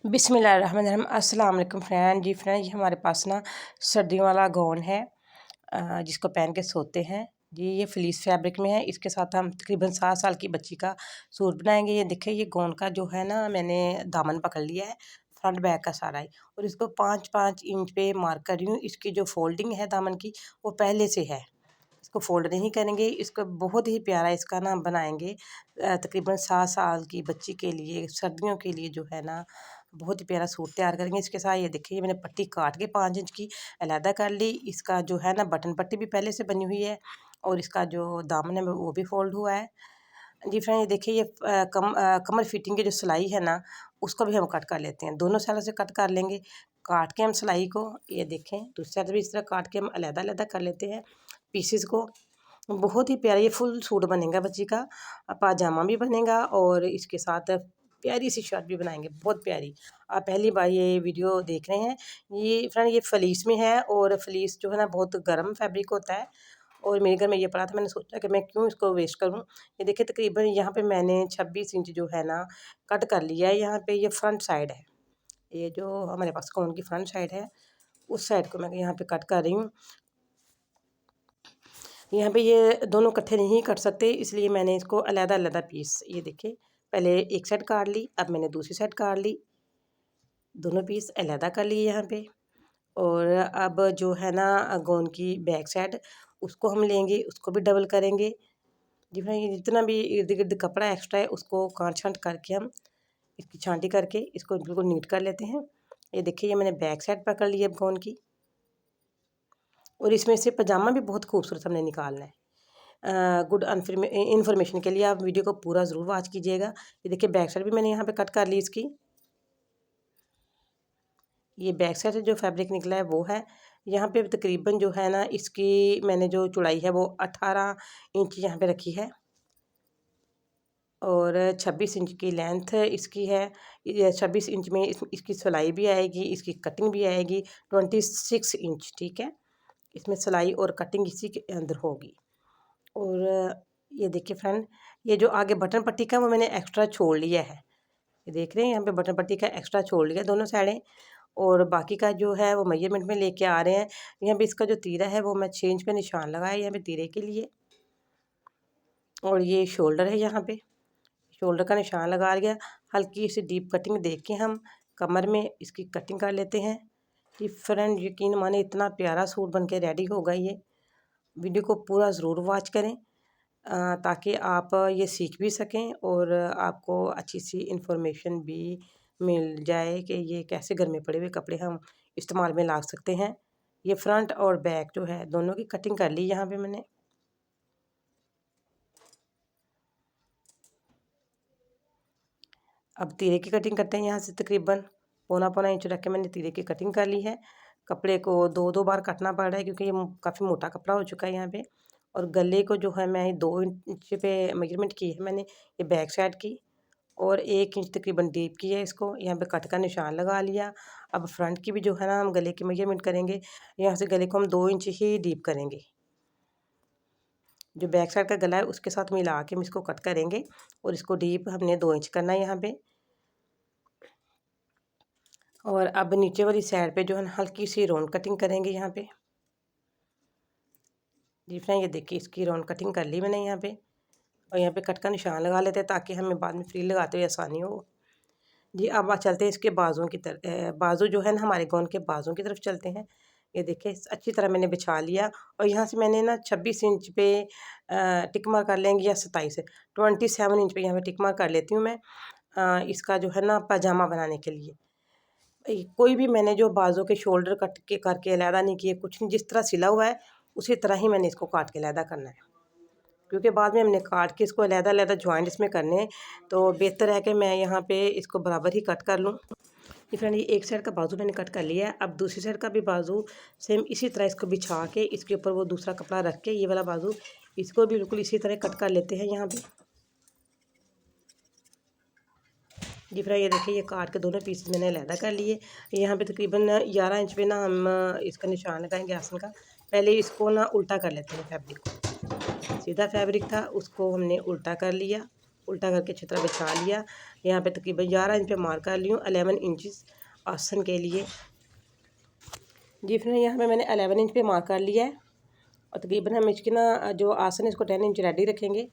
बिस्मिल्लाहिर्रहमानिर्रहीम। अस्सलाम वालेकुम फ्रेंड। जी फ्रेंड, ये हमारे पास ना सर्दियों वाला गाउन है जिसको पहन के सोते हैं जी। ये फ्लीस फैब्रिक में है। इसके साथ हम तकरीबन 7 साल की बच्ची का सूट बनाएंगे। ये देखिए, ये गाउन का जो है ना, मैंने दामन पकड़ लिया है फ्रंट बैक का सारा ही, और इसको 5-5 इंच पे मार्क कर रही हूँ। इसकी जो फोल्डिंग है दामन की, वो पहले से है। इसको फोल्ड नहीं करेंगे। इसको बहुत ही प्यारा इसका ना बनाएंगे तकरीबन 7 साल की बच्ची के लिए, सर्दियों के लिए जो है ना, बहुत ही प्यारा सूट तैयार करेंगे। इसके साथ ये देखिए, मैंने पट्टी काट के 5 इंच की अलहदा कर ली। इसका जो है ना, बटन पट्टी भी पहले से बनी हुई है, और इसका जो दामन है वो भी फोल्ड हुआ है जी। फ्रेंड, ये देखिए, ये कमर फिटिंग की जो सिलाई है ना, उसको भी हम कट कर लेते हैं। दोनों साइड से कट कर लेंगे। काट के हम सिलाई को, ये देखें, दूसरी साइड भी इस तरह काट के हम अलग-अलग कर लेते हैं पीसेस को। बहुत ही प्यारा ये फुल सूट बनेगा बच्ची का, पाजामा भी बनेगा, और इसके साथ प्यारी सी शर्ट भी बनाएंगे, बहुत प्यारी। आप पहली बार ये वीडियो देख रहे हैं। ये फ्रेंड, ये फ्लीस में है, और फ्लीस जो है ना, बहुत गर्म फैब्रिक होता है, और मेरे घर में ये पड़ा था। मैंने सोचा कि मैं क्यों इसको वेस्ट करूं। ये देखिए, तकरीबन यहाँ पे मैंने 26 इंच जो है ना कट कर लिया है। यहाँ पे ये फ्रंट साइड है, ये जो हमारे पास गाउन की फ्रंट साइड है, उस साइड को मैं यहाँ पे कट कर रही हूँ। यहाँ पे ये दोनों इकट्ठे नहीं कट सकते, इसलिए मैंने इसको अलग-अलग पीस, ये देखिए, पहले एक साइड काट ली, अब मैंने दूसरी साइड काट ली। दोनों पीस अलग कर लिए यहाँ पे। और अब जो है ना, गाउन की बैक साइड, उसको हम लेंगे, उसको भी डबल करेंगे। जितना भी इर्द गिर्द कपड़ा एक्स्ट्रा है, उसको काट छांट करके हम इसकी छांटी करके इसको बिल्कुल नीट कर लेते हैं। ये देखिए, ये मैंने बैक साइड पकड़ ली है अब गाउन की, और इसमें से पजामा भी बहुत खूबसूरत हमने निकालना है। गुड इन्फॉर्मेशन के लिए आप वीडियो को पूरा ज़रूर वॉच कीजिएगा। ये देखिए, बैक साइड भी मैंने यहाँ पे कट कर ली इसकी। ये बैक साइड से जो फैब्रिक निकला है वो है। यहाँ पे तकरीबन जो है ना, इसकी मैंने जो चौड़ाई है वो 18 इंच यहाँ पे रखी है, और 26 इंच की लेंथ इसकी है। ये 26 इंच में इसकी सिलाई भी आएगी, इसकी कटिंग भी आएगी 26 इंच, ठीक है। इसमें सिलाई और कटिंग इसी के अंदर होगी। और ये देखिए फ्रेंड, ये जो आगे बटन पट्टी का वो मैंने एक्स्ट्रा छोड़ लिया है। ये देख रहे हैं, यहाँ पे बटन पट्टी का एक्स्ट्रा छोड़ लिया दोनों साइडें, और बाकी का जो है वो मेजरमेंट में लेके आ रहे हैं। यहाँ पे इसका जो तीरा है वो मैं 6 इंच पे निशान लगाया यहाँ पे तीरे के लिए, और ये शोल्डर है, यहाँ पे शोल्डर का निशान लगा लिया। हल्की सी डीप कटिंग देख के हम कमर में इसकी कटिंग कर लेते हैं। ये फ्रेंड, यकीन माने, इतना प्यारा सूट बन के रेडी होगा। ये वीडियो को पूरा ज़रूर वॉच करें ताकि आप ये सीख भी सकें, और आपको अच्छी सी इन्फॉर्मेशन भी मिल जाए कि ये कैसे घर में पड़े हुए कपड़े हम इस्तेमाल में ला सकते हैं। ये फ्रंट और बैक जो है दोनों की कटिंग कर ली यहाँ पे मैंने। अब तीरे की कटिंग करते हैं। यहाँ से तकरीबन पौना इंच रख के मैंने तीरे की कटिंग कर ली है। कपड़े को 2-2 बार कटना पड़ रहा है, क्योंकि ये काफ़ी मोटा कपड़ा हो चुका है यहाँ पे। और गले को जो है मैं 2 इंच पे मेजरमेंट की है मैंने, ये बैक साइड की, और 1 इंच तकरीबन डीप की है। इसको यहाँ पे कट का निशान लगा लिया। अब फ्रंट की भी जो है ना, हम गले की मेजरमेंट करेंगे। यहाँ से गले को हम 2 इंच ही डीप करेंगे। जो बैक साइड का गला है उसके साथ मिला के हम इसको कट करेंगे, और इसको डीप हमने 2 इंच करना है यहाँ पे। और अब नीचे वाली साइड पे जो है ना, हल्की सी राउंड कटिंग करेंगे यहाँ पे। जी फ्रेंड, ये देखिए, इसकी राउंड कटिंग कर ली मैंने यहाँ पे, और यहाँ पे कट का निशान लगा लेते हैं ताकि हमें बाद में फ्री लगाते हुए आसानी हो जी। अब चलते हैं इसके बाजुओं की तरफ। बाजू जो है ना, हमारे गाउन के बाजुओं की तरफ चलते हैं। ये देखिए, अच्छी तरह मैंने बिछा लिया, और यहाँ से मैंने ना 26 इंच पे टिक मार कर लेंगे, या 27 27 इंच पे यहाँ पे टिक मार कर लेती हूँ मैं इसका जो है ना, पजामा बनाने के लिए। कोई भी मैंने जो बाजू के शोल्डर कट के करके अलहदा नहीं किए, कुछ नहीं, जिस तरह सिला हुआ है उसी तरह ही मैंने इसको काट के अलहदा करना है, क्योंकि बाद में हमने काट के इसको अलहदा जॉइंट इसमें करने हैं। तो बेहतर है कि मैं यहाँ पे इसको बराबर ही कट कर लूँ। ये फ्रेंड, ये एक साइड का बाजू मैंने कट कर लिया है। अब दूसरी साइड का भी बाजू सेम इसी तरह इसको बिछा के इसके ऊपर वो दूसरा कपड़ा रख के, ये वाला बाजू इसको भी बिल्कुल इसी तरह कट कर लेते हैं यहाँ पे। जी फ्रेंड, ये देखिए, ये काट के दोनों पीसेस मैंने अलहदा कर लिए। यहाँ पे तकरीबन 11 इंच पे ना हम इसका निशान लगाएंगे आसन का। पहले इसको ना उल्टा कर लेते हैं फैब्रिक को। सीधा फैब्रिक था, उसको हमने उल्टा कर लिया, उल्टा करके अच्छी तरह बिछा लिया। यहाँ पे तकरीबन 11 इंच पे मार्क कर ली हूँ 11 इंचज़ आसन के लिए। जी फ्रेंड, यहाँ पे मैंने 11 इंच पे मार्क कर लिया है और तकरीबन हम इसकी ना जो आसन है इसको 10 इंच रेडी रखेंगे।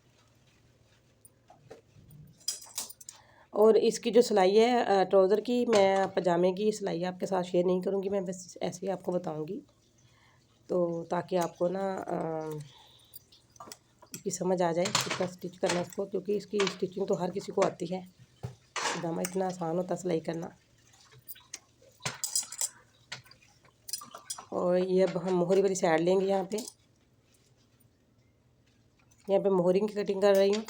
और इसकी जो सिलाई है ट्राउज़र की, मैं पजामे की सिलाई आपके साथ शेयर नहीं करूँगी, मैं बस ऐसे ही आपको बताऊँगी, तो ताकि आपको ना इसकी समझ आ जाए कितना स्टिच करना है इसको, क्योंकि इसकी स्टिचिंग तो हर किसी को आती है, पजामा इतना आसान होता है सिलाई करना। और ये अब हम मोहरी वाली साइड लेंगे। यहाँ पे मोहरी की कटिंग कर रही हूँ।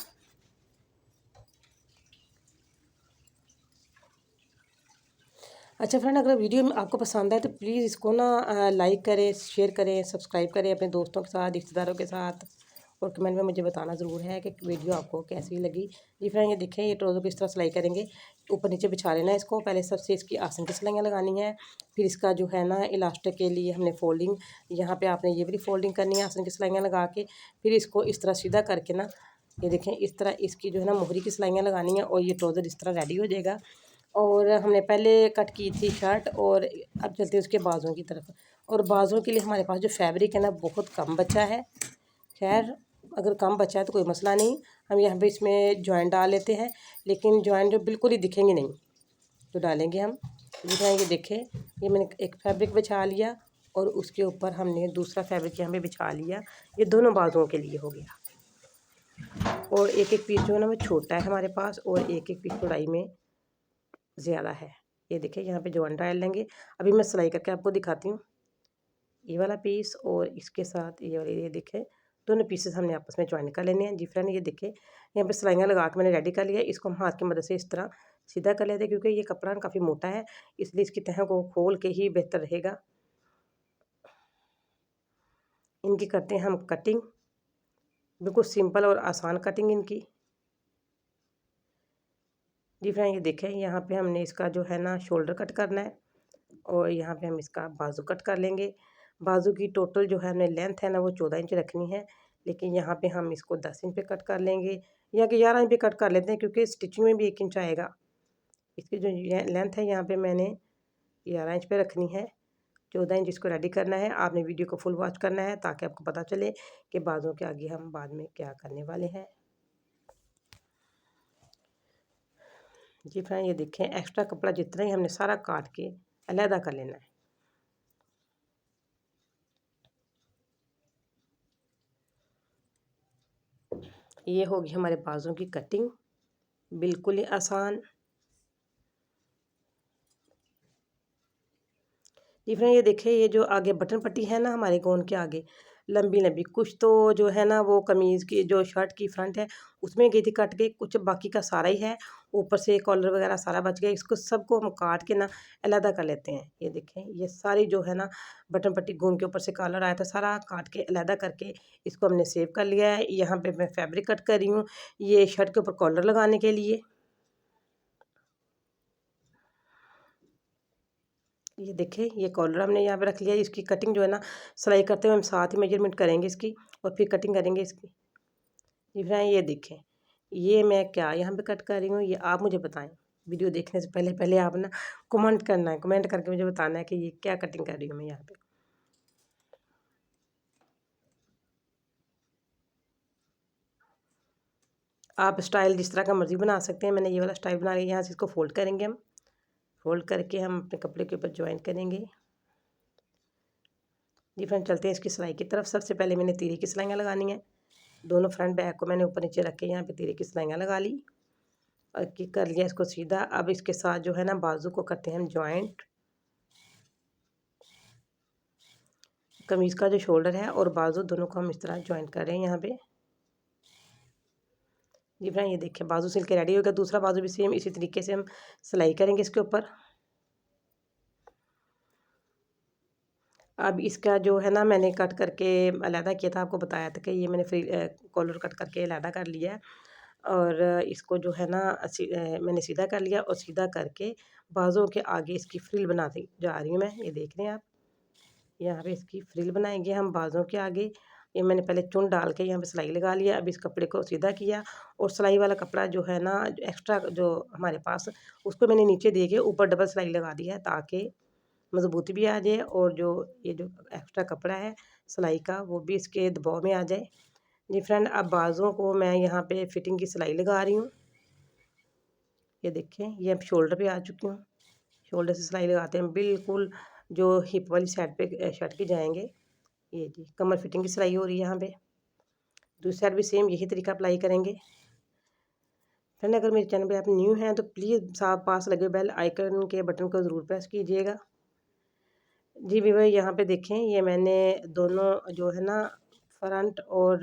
अच्छा फ्रेंड, अगर वीडियो आपको पसंद आए तो प्लीज़ इसको ना लाइक करें, शेयर करें, सब्सक्राइब करें अपने दोस्तों के साथ, रिश्तेदारों के साथ, और कमेंट में मुझे बताना ज़रूर है कि वीडियो आपको कैसी लगी। जी फ्रेंड, ये देखें, ये ट्राउज़र को इस तरह सिलाई करेंगे, ऊपर नीचे बिछा लेना है इसको। पहले सबसे इसकी आसन की सिलाइयाँ लगानी है, फिर इसका जो है ना इलास्टिक के लिए हमने फोल्डिंग, यहाँ पे आपने ये वाली फोल्डिंग करनी है आसन की सिलाइयाँ लगा के। फिर इसको इस तरह सीधा करके ना, ये देखें, इस तरह इसकी जो है ना मोहरी की सिलाइयाँ लगानी है, और ये ट्राउज़र इस तरह रेडी हो जाएगा। और हमने पहले कट की थी शर्ट, और अब चलते हैं उसके बाजुओं की तरफ। और बाजुओं के लिए हमारे पास जो फैब्रिक है ना बहुत कम बचा है। खैर, अगर कम बचा है तो कोई मसला नहीं, हम यहाँ पे इसमें जॉइंट डाल लेते हैं, लेकिन जॉइंट जो बिल्कुल ही दिखेंगे नहीं तो डालेंगे हम। जितना ये देखें, ये मैंने एक फैब्रिक बिछा लिया और उसके ऊपर हमने दूसरा फैब्रिक यहाँ पे बिछा लिया। ये दोनों बाजुओं के लिए हो गया। और एक एक पीस जो है ना वो छोटा है हमारे पास, और एक एक पीस चौड़ाई में ज़्यादा है। ये देखिए, यहाँ पे जॉइंट डाल लेंगे। अभी मैं सिलाई करके आपको दिखाती हूँ। ये वाला पीस और इसके साथ ये वाले, ये देखें, दोनों पीसेस हमने आपस में ज्वाइन कर लेने हैं। जी फ्रेंड, ये देखें, यहाँ पे सिलाइयाँ लगा के मैंने रेडी कर लिया। इसको हम हाथ की मदद से इस तरह सीधा कर लेते हैं, क्योंकि ये कपड़ा काफ़ी मोटा है, इसलिए इसकी तह को खोल के ही बेहतर रहेगा। इनकी करते हैं हम कटिंग, बिल्कुल सिंपल और आसान कटिंग इनकी। जी फ्रेंड, ये देखें, यहाँ पे हमने इसका जो है ना शोल्डर कट करना है, और यहाँ पे हम इसका बाजू कट कर लेंगे। बाजू की टोटल जो है हमने लेंथ है ना वो 14 इंच रखनी है, लेकिन यहाँ पे हम इसको 10 इंच पे कट कर लेंगे, या कि 11 इंच पे कट कर लेते हैं, क्योंकि स्टिचिंग में भी 1 इंच आएगा। इसकी जो लेंथ है यहाँ पे मैंने 11 इंच पे रखनी है, 14 इंच इसको रेडी करना है। आपने वीडियो को फुल वॉच करना है ताकि आपको पता चले कि बाजू के आगे हम बाद में क्या करने वाले हैं। जी फ्रेंड, ये देखें, एक्स्ट्रा कपड़ा जितना ही हमने सारा काट के अलहदा कर लेना है। ये होगी हमारे बाजू की कटिंग, बिल्कुल ही आसान। जी फ्रेंड, ये देखिए, ये जो आगे बटन पट्टी है ना हमारे गाउन के आगे, लंबी लंबी, कुछ तो जो है ना वो कमीज़ की जो शर्ट की फ्रंट है उसमें गई थी कट के, कुछ बाकी का सारा ही है, ऊपर से कॉलर वगैरह सारा बच गया। इसको सबको हम काट के ना अलहदा कर लेते हैं। ये देखें, ये सारी जो है ना बटन पट्टी गाउन के ऊपर से कॉलर आया था सारा काट के अलहदा करके इसको हमने सेव कर लिया है। यहाँ पे मैं फैब्रिक कट कर रही हूँ, ये शर्ट के ऊपर कॉलर लगाने के लिए। ये देखें, ये कॉलर हमने यहाँ पे रख लिया। इसकी कटिंग जो है ना सिलाई करते हुए हम साथ ही मेजरमेंट करेंगे इसकी, और फिर कटिंग करेंगे इसकी। जी फ्रेंड, ये देखें, ये मैं क्या यहाँ पे कट कर रही हूँ, ये आप मुझे बताएं। वीडियो देखने से पहले पहले आप ना कमेंट करना है, कमेंट करके मुझे बताना है कि ये क्या कटिंग कर रही हूँ मैं यहाँ पे। आप स्टाइल जिस तरह का मर्जी बना सकते हैं। मैंने ये वाला स्टाइल बना लिया। यहाँ से इसको फोल्ड करेंगे हम, फोल्ड करके हम अपने कपड़े के ऊपर ज्वाइन करेंगे। जी फ्रेंड, चलते हैं इसकी सिलाई की तरफ। सबसे पहले मैंने तीरे की सिलाइयाँ लगानी है। दोनों फ्रंट बैक को मैंने ऊपर नीचे रख के यहाँ पे तीरे की सिलाइयाँ लगा ली और की कर लिया इसको सीधा। अब इसके साथ जो है ना बाजू को करते हैं हम जॉइंट। कमीज़ का जो शोल्डर है और बाजू दोनों को हम इस तरह जॉइंट कर रहे हैं यहाँ पे। जी फ्रेंड, ये देखिए, बाजू सिल के रेडी हो गया। दूसरा बाजू भी सेम इसी तरीके से हम सिलाई करेंगे इसके ऊपर। अब इसका जो है ना मैंने कट करके अलहदा किया था, आपको बताया था कि ये मैंने फ्री कॉलर कट करके अलहदा कर लिया है। और इसको जो है ना मैंने सीधा कर लिया, और सीधा करके बाजुओं के आगे इसकी फ्रिल बनाती जा रही हूँ मैं। ये देख रहे हैं आप, यहाँ पे इसकी फ्रिल बनाएंगे हम बाजुओं के आगे। ये मैंने पहले चुन डाल के यहाँ पे सिलाई लगा लिया। अब इस कपड़े को सीधा किया और सिलाई वाला कपड़ा जो है ना एक्स्ट्रा जो हमारे पास, उसको मैंने नीचे दे के ऊपर डबल सिलाई लगा दी है ताकि मज़बूती भी आ जाए और जो ये जो एक्स्ट्रा कपड़ा है सिलाई का वो भी इसके दबाव में आ जाए। जी फ्रेंड, अब बाजुओं को मैं यहाँ पे फिटिंग की सिलाई लगा रही हूँ। ये देखें, ये अब शोल्डर पे आ चुकी हूँ। शोल्डर से सिलाई लगाते हैं बिल्कुल जो हिप वाली साइड पे शर्ट की जाएंगे। ये जी कमर फिटिंग की सिलाई हो रही है यहाँ पे। दूसरी साइड भी सेम यही तरीका अप्लाई करेंगे। फ्रेंड, अगर मेरे चैनल पे आप न्यू हैं तो प्लीज़ साथ पास लगे बेल आइकन के बटन को ज़रूर प्रेस कीजिएगा। जी व्यूअर, यहाँ पे देखें, ये मैंने दोनों जो है ना फ्रंट और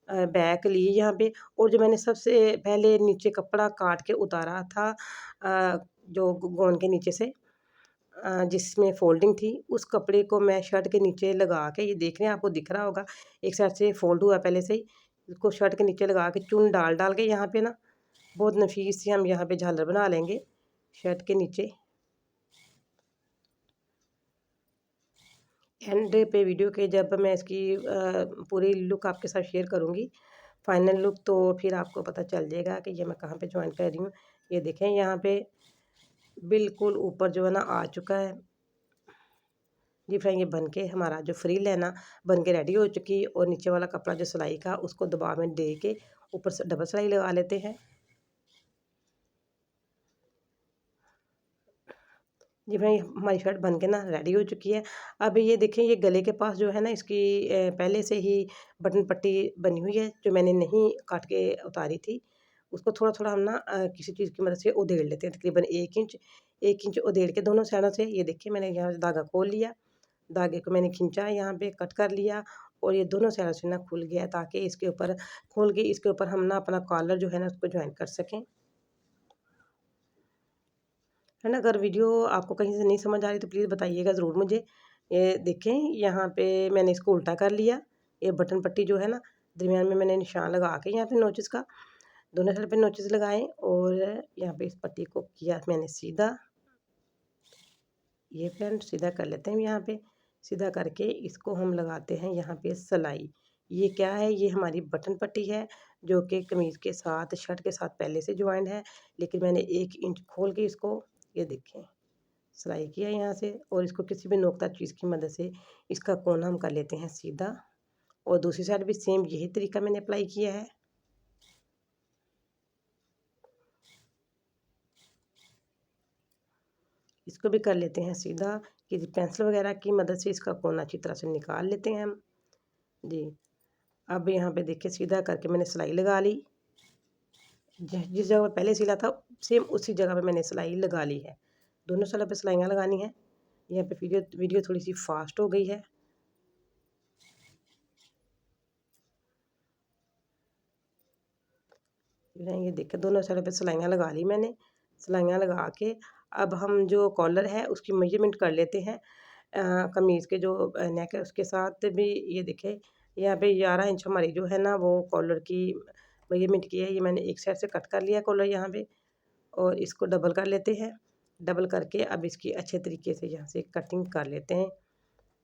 बैक ली यहाँ पे, और जो मैंने सबसे पहले नीचे कपड़ा काट के उतारा था जो गोन के नीचे से जिसमें फोल्डिंग थी, उस कपड़े को मैं शर्ट के नीचे लगा के, ये देख रहे हैं आपको दिख रहा होगा, एक साइड से फोल्ड हुआ पहले से ही, इसको शर्ट के नीचे लगा के चुन डाल डाल के यहाँ पे ना बहुत नफीस सी हम यहाँ पे झालर बना लेंगे शर्ट के नीचे। एंड पे वीडियो के जब मैं इसकी पूरी लुक आपके साथ शेयर करूँगी, फाइनल लुक, तो फिर आपको पता चल जाएगा कि ये मैं कहाँ पे ज्वाइन कर रही हूँ। ये देखें, यहाँ पे बिल्कुल ऊपर जो है ना आ चुका है। जी फ्रेंड, ये बन के हमारा जो फ्रिल है ना बन के रेडी हो चुकी, और नीचे वाला कपड़ा जो सिलाई का उसको दबाव में दे के ऊपर से डबल सिलाई लगा लेते हैं। जी भाई, हमारी शर्ट बन के ना रेडी हो चुकी है। अब ये देखें, ये गले के पास जो है ना इसकी पहले से ही बटन पट्टी बनी हुई है जो मैंने नहीं काट के उतारी थी। उसको थोड़ा थोड़ा हम ना किसी चीज़ की मदद से उधेड़ लेते हैं, तकरीबन 1 इंच उधेड़ के दोनों साइडों से। ये देखिए, मैंने यहाँ से धागा खोल लिया, धागे को मैंने खींचा, यहाँ पे कट कर लिया, और ये दोनों साइडों से ना खुल गया ताकि इसके ऊपर खोल के इसके ऊपर हम ना अपना कॉलर जो है ना उसको ज्वाइन कर सकें, है ना। अगर वीडियो आपको कहीं से नहीं समझ आ रही तो प्लीज़ बताइएगा ज़रूर मुझे। ये देखें, यहाँ पे मैंने इसको उल्टा कर लिया। ये बटन पट्टी जो है ना दरमियान में मैंने निशान लगा के यहाँ पे नोचेस का दोनों साइड पे नोचेस लगाए, और यहाँ पे इस पट्टी को किया मैंने सीधा। ये फ्रेंड सीधा कर लेते हैं यहाँ पे। सीधा करके इसको हम लगाते हैं यहाँ पे सिलाई। ये क्या है, ये हमारी बटन पट्टी है जो कि कमीज़ के साथ शर्ट के साथ पहले से ज्वाइंट है, लेकिन मैंने 1 इंच खोल के इसको, ये देखें, सिलाई किया यहाँ से, और इसको किसी भी नोकता चीज़ की मदद से इसका कोना हम कर लेते हैं सीधा, और दूसरी साइड भी सेम यही तरीका मैंने अप्लाई किया है। इसको भी कर लेते हैं सीधा, कि पेंसिल वगैरह की मदद से इसका कोना अच्छी तरह से निकाल लेते हैं हम। जी, अब यहाँ पे देखिए सीधा करके मैंने सिलाई लगा ली। जिस जगह पे पहले सिला था सेम उसी जगह पे मैंने सिलाई लगा ली है। दोनों साइड पे सिलाइयाँ लगानी है। यहाँ पे वीडियो वीडियो थोड़ी सी फास्ट हो गई है। ये देखिए, दोनों साइड पे सिलाइयाँ लगा ली मैंने। सिलाइयाँ लगा के अब हम जो कॉलर है उसकी मेजरमेंट कर लेते हैं। कमीज़ के जो नेक है उसके साथ भी, ये देखें, यहाँ पे 11 इंच हमारी जो है ना वो कॉलर की मेजरमेंट की है। ये मैंने एक साइड से कट कर लिया कॉलर यहाँ पे, और इसको डबल कर लेते हैं। डबल करके अब इसकी अच्छे तरीके से यहाँ से कटिंग कर लेते हैं।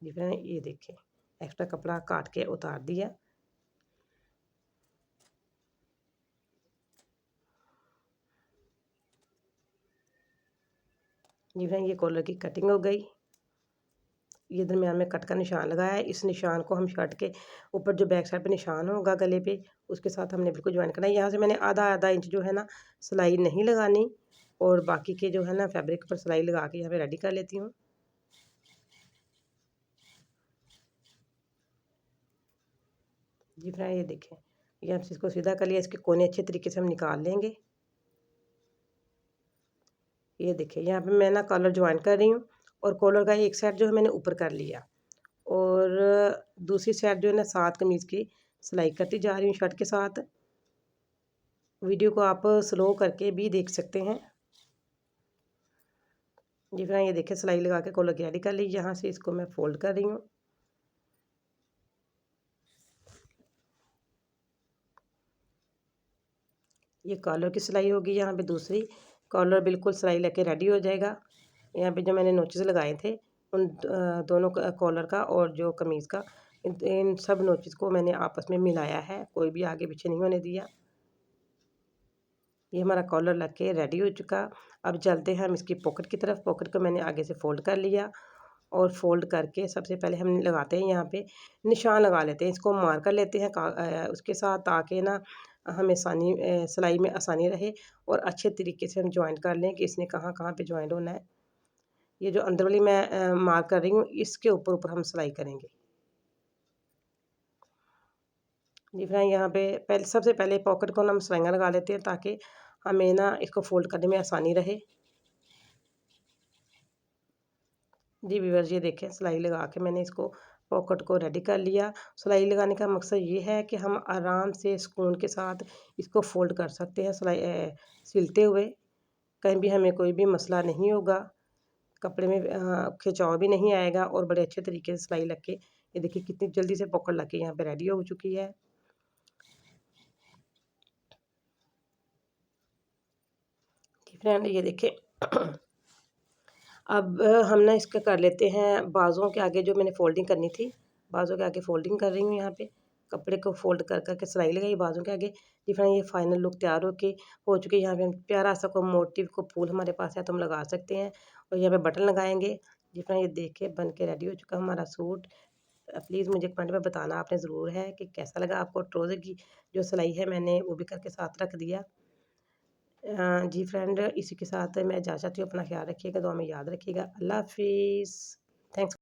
ये देखें, एक्स्ट्रा कपड़ा काट के उतार दिया। जी फ्रेंड, ये कॉलर की कटिंग हो गई। ये दरमियान में कट का निशान लगाया है। इस निशान को हम शर्ट के ऊपर जो बैक साइड पे निशान होगा गले पे, उसके साथ हमने बिल्कुल ज्वाइन करना है। यहाँ से मैंने आधा आधा इंच जो है ना सिलाई नहीं लगानी, और बाकी के जो है ना फैब्रिक पर सिलाई लगा के यहाँ पे रेडी कर लेती हूँ। जी फ्रेंड, ये देखें, ये हम इसको सीधा कर लिया, इसके कोने अच्छे तरीके से हम निकाल लेंगे। ये देखिए, यहाँ पे मैं ना कॉलर ज्वाइन कर रही हूँ, और कॉलर का एक साइड जो है मैंने ऊपर कर लिया, और दूसरी साइड जो है ना साथ कमीज़ की सिलाई करती जा रही हूँ शर्ट के साथ। वीडियो को आप स्लो करके भी देख सकते हैं। जी फ्रेंड, ये देखिए, सिलाई लगा के कॉलर की रेडी कर ली। यहाँ से इसको मैं फोल्ड कर रही हूँ। ये कॉलर की सिलाई होगी, यहाँ पे दूसरी कॉलर बिल्कुल सिलाई लेके रेडी हो जाएगा। यहाँ पे जो मैंने नोचेस लगाए थे उन दोनों कॉलर का और जो कमीज़ का इन सब नोचेस को मैंने आपस में मिलाया है, कोई भी आगे पीछे नहीं होने दिया। ये हमारा कॉलर लग के रेडी हो चुका। अब चलते हैं हम इसकी पॉकेट की तरफ। पॉकेट को मैंने आगे से फ़ोल्ड कर लिया और फ़ोल्ड करके सबसे पहले हम लगाते हैं यहाँ पे निशान लगा लेते हैं, इसको मार कर लेते हैं उसके साथ, ताकि ना हमें सिलाई में आसानी रहे और अच्छे तरीके से हम जॉइंट कर लें कि इसने कहाँ कहाँ पे जॉइंट होना है। ये जो अंदर वाली मैं मार्क कर रही हूँ, इसके ऊपर ऊपर हम सिलाई करेंगे। जी फ्रेंड, यहाँ पे सबसे पहले पॉकेट को हम सिलाइयाँ लगा लेते हैं, ताकि हमें ना इसको फ़ोल्ड करने में आसानी रहे। जी व्यूअर्स, ये देखें सिलाई लगा के मैंने इसको पॉकेट को रेडी कर लिया। सिलाई लगाने का मकसद ये है कि हम आराम से सुकून के साथ इसको फ़ोल्ड कर सकते हैं सिलते हुए। कहीं भी हमें कोई भी मसला नहीं होगा, कपड़े में खिंचाव भी नहीं आएगा और बड़े अच्छे तरीके से सिलाई लग के, ये देखिए कितनी जल्दी से पॉकेट लग के यहाँ पे रेडी हो चुकी है। फ्रेंड ये देखें अब हम ना इसका कर लेते हैं बाजुओं के आगे, जो मैंने फ़ोल्डिंग करनी थी, बाजुओं के आगे फ़ोल्डिंग कर रही हूँ यहाँ पे। कपड़े को फ़ोल्ड कर कर के सिलाई लगाई बाजुओं के आगे। जी फ्रेंड, ये फाइनल लुक तैयार हो चुकी है। यहाँ पे हम प्यारा सा को मोटिव को फूल हमारे पास है तो हम लगा सकते हैं, और यहाँ पे बटन लगाएंगे। जी फ्रेंड, ये देखिए बन के रेडी हो चुका हमारा सूट। प्लीज़ मुझे कमेंट में बताना आपने ज़रूर है कि कैसा लगा आपको। ट्राउज़र की जो सिलाई है मैंने वो भी करके साथ रख दिया। जी फ्रेंड, इसी के साथ मैं इजाज़त चाहती हूँ। अपना ख्याल रखिएगा, दुआ में याद रखिएगा। अल्लाह हाफ़िज़। थैंक्स।